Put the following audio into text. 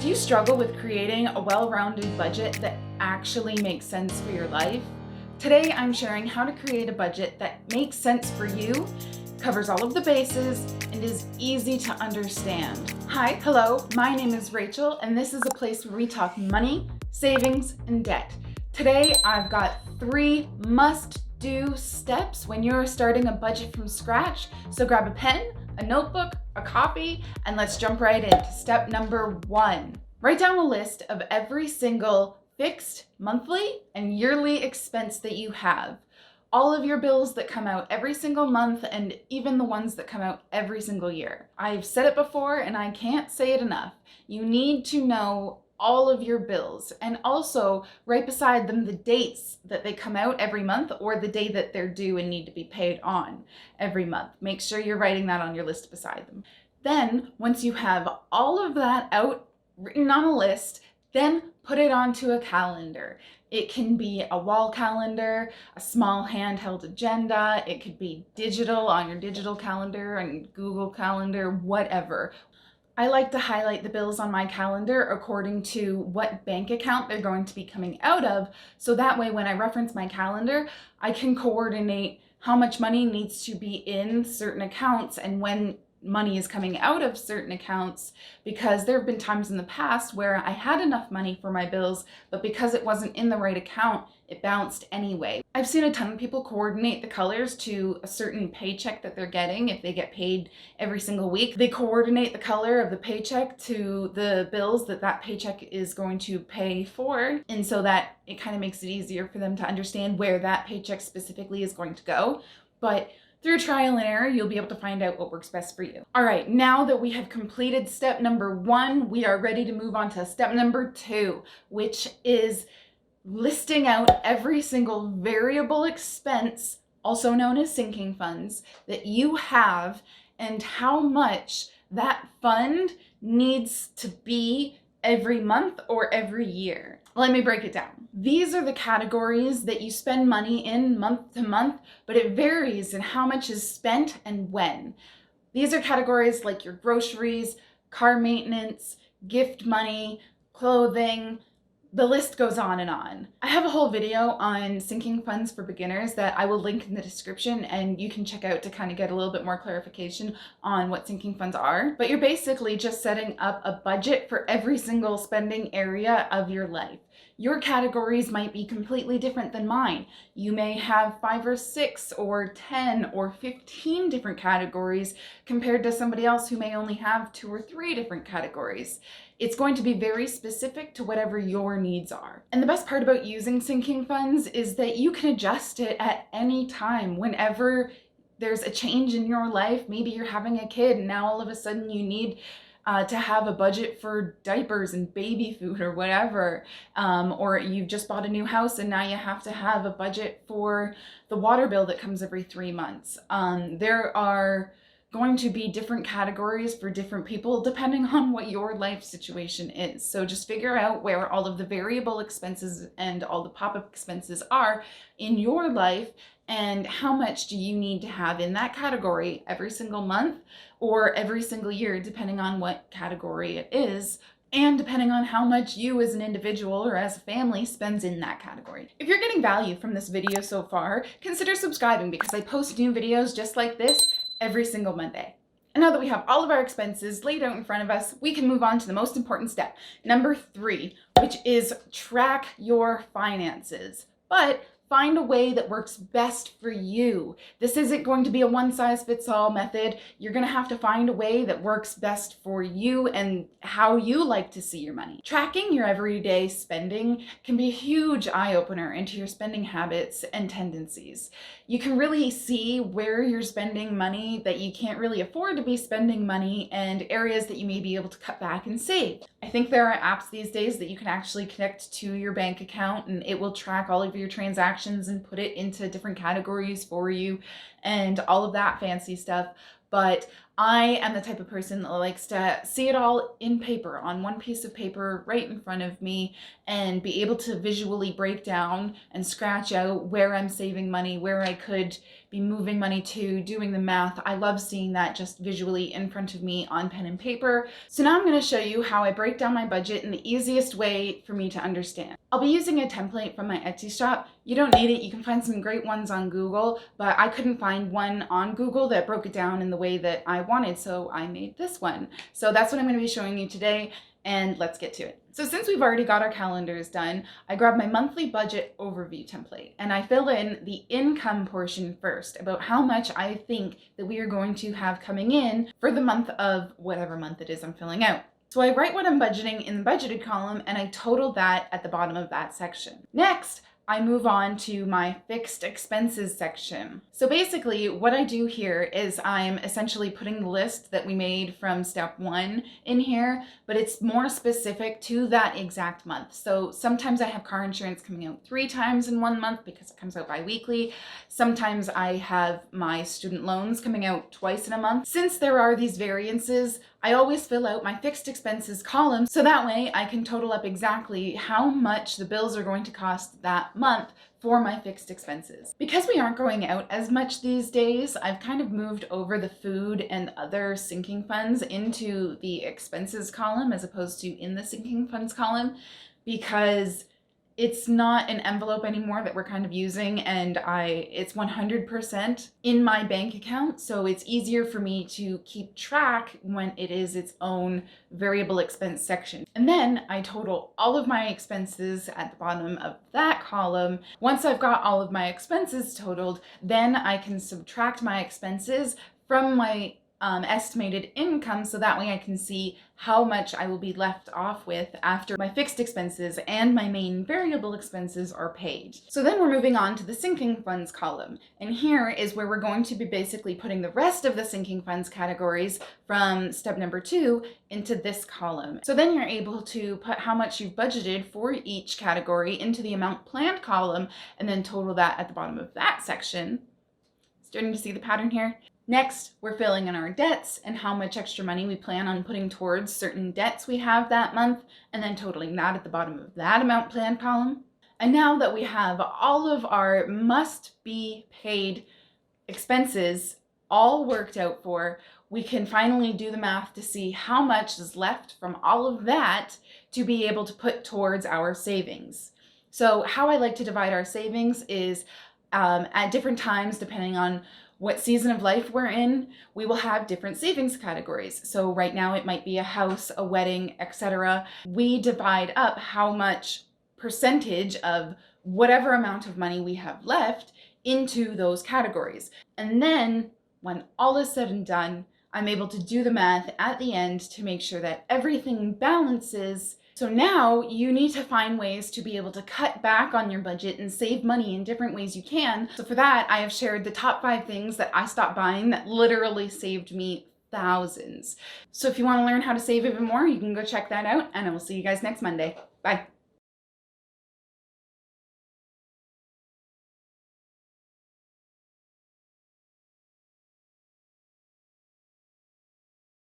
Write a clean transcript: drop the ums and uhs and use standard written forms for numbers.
Do you struggle with creating a well-rounded budget that actually makes sense for your life? Today I'm sharing how to create a budget that makes sense for you, covers all of the bases, and is easy to understand. Hi, hello, my name is Rachel, and this is a place where we talk money, savings, and debt. Today I've got 3 must-do steps when you're starting a budget from scratch. So grab a pen, a notebook, a coffee, and let's jump right into step number 1. Write down a list of every single fixed monthly and yearly expense that you have. All of your bills that come out every single month and even the ones that come out every single year. I've said it before and I can't say it enough. You need to know all of your bills, and also right beside them the dates that they come out every month or the day that they're due and need to be paid on every month. Make sure you're writing that on your list beside them. Then once you have all of that out written on a list, then put it onto a calendar. It can be a wall calendar, a small handheld agenda, it could be digital on your digital calendar and Google Calendar, whatever. I like to highlight the bills on my calendar according to what bank account they're going to be coming out of, so that way when I reference my calendar, I can coordinate how much money needs to be in certain accounts and when money is coming out of certain accounts, because there have been times in the past where I had enough money for my bills, but because it wasn't in the right account, it bounced anyway. I've seen a ton of people coordinate the colors to a certain paycheck that they're getting. If they get paid every single week, they coordinate the color of the paycheck to the bills that that paycheck is going to pay for. And so that it kind of makes it easier for them to understand where that paycheck specifically is going to go. But through trial and error, you'll be able to find out what works best for you. All right, now that we have completed step number 1, we are ready to move on to step number 2, which is listing out every single variable expense, also known as sinking funds, that you have and how much that fund needs to be every month or every year. Let me break it down. These are the categories that you spend money in month to month, but it varies in how much is spent and when. These are categories like your groceries, car maintenance, gift money, clothing. The list goes on and on. I have a whole video on sinking funds for beginners that I will link in the description, and you can check out to kind of get a little bit more clarification on what sinking funds are. But you're basically just setting up a budget for every single spending area of your life. Your categories might be completely different than mine. You may have 5 or 6 or 10 or 15 different categories compared to somebody else who may only have 2 or 3 different categories. It's going to be very specific to whatever your needs are. And the best part about using sinking funds is that you can adjust it at any time whenever there's a change in your life. Maybe you're having a kid and now all of a sudden you need to have a budget for diapers and baby food or whatever, or you've just bought a new house and now you have to have a budget for the water bill that comes every 3 months. There are going to be different categories for different people depending on what your life situation is. So just figure out where all of the variable expenses and all the pop-up expenses are in your life and how much do you need to have in that category every single month or every single year, depending on what category it is, and depending on how much you as an individual or as a family spends in that category. If you're getting value from this video so far, consider subscribing because I post new videos just like this every single Monday. And now that we have all of our expenses laid out in front of us, we can move on to the most important step, number 3, which is track your finances. But find a way that works best for you. This isn't going to be a one-size-fits-all method. You're going to have to find a way that works best for you and how you like to see your money. Tracking your everyday spending can be a huge eye-opener into your spending habits and tendencies. You can really see where you're spending money that you can't really afford to be spending money and areas that you may be able to cut back and save. I think there are apps these days that you can actually connect to your bank account and it will track all of your transactions and put it into different categories for you and all of that fancy stuff. but I am the type of person that likes to see it all in paper, on one piece of paper right in front of me, and be able to visually break down and scratch out where I'm saving money, where I could be moving money to, doing the math. I love seeing that just visually in front of me on pen and paper. So now I'm going to show you how I break down my budget in the easiest way for me to understand. I'll be using a template from my Etsy shop. You don't need it. You can find some great ones on Google, but I couldn't find one on Google that broke it down in the way that I wanted, so I made this one. So that's what I'm going to be showing you today, and let's get to it. So since we've already got our calendars done, I grabbed my monthly budget overview template and I fill in the income portion first, about how much I think that we are going to have coming in for the month of whatever month it is I'm filling out. So I write what I'm budgeting in the budgeted column and I total that at the bottom of that section. Next, I move on to my fixed expenses section. So basically what I do here is I'm essentially putting the list that we made from step 1 in here, but it's more specific to that exact month. So sometimes I have car insurance coming out 3 times in one month because it comes out bi-weekly. Sometimes I have my student loans coming out twice in a month. Since there are these variances, I always fill out my fixed expenses column so that way I can total up exactly how much the bills are going to cost that month for my fixed expenses. Because we aren't going out as much these days, I've kind of moved over the food and other sinking funds into the expenses column as opposed to in the sinking funds column, because it's not an envelope anymore that we're kind of using, and it's 100% in my bank account, so it's easier for me to keep track when it is its own variable expense section. And then I total all of my expenses at the bottom of that column. Once I've got all of my expenses totaled, then I can subtract my expenses from my estimated income, so that way I can see how much I will be left off with after my fixed expenses and my main variable expenses are paid. So then we're moving on to the sinking funds column, and here is where we're going to be basically putting the rest of the sinking funds categories from step number 2 into this column. So then you're able to put how much you've budgeted for each category into the amount planned column and then total that at the bottom of that section. Starting to see the pattern here? Next, we're filling in our debts and how much extra money we plan on putting towards certain debts we have that month, and then totaling that at the bottom of that amount planned column. And now that we have all of our must-be paid expenses all worked out for, we can finally do the math to see how much is left from all of that to be able to put towards our savings. So how I like to divide our savings is at different times, depending on what season of life we're in, we will have different savings categories. So right now it might be a house, a wedding, etc. We divide up how much percentage of whatever amount of money we have left into those categories. And then when all is said and done, I'm able to do the math at the end to make sure that everything balances. So now you need to find ways to be able to cut back on your budget and save money in different ways you can. So for that, I have shared the top 5 things that I stopped buying that literally saved me thousands. So if you want to learn how to save even more, you can go check that out, and I will see you guys next Monday. Bye.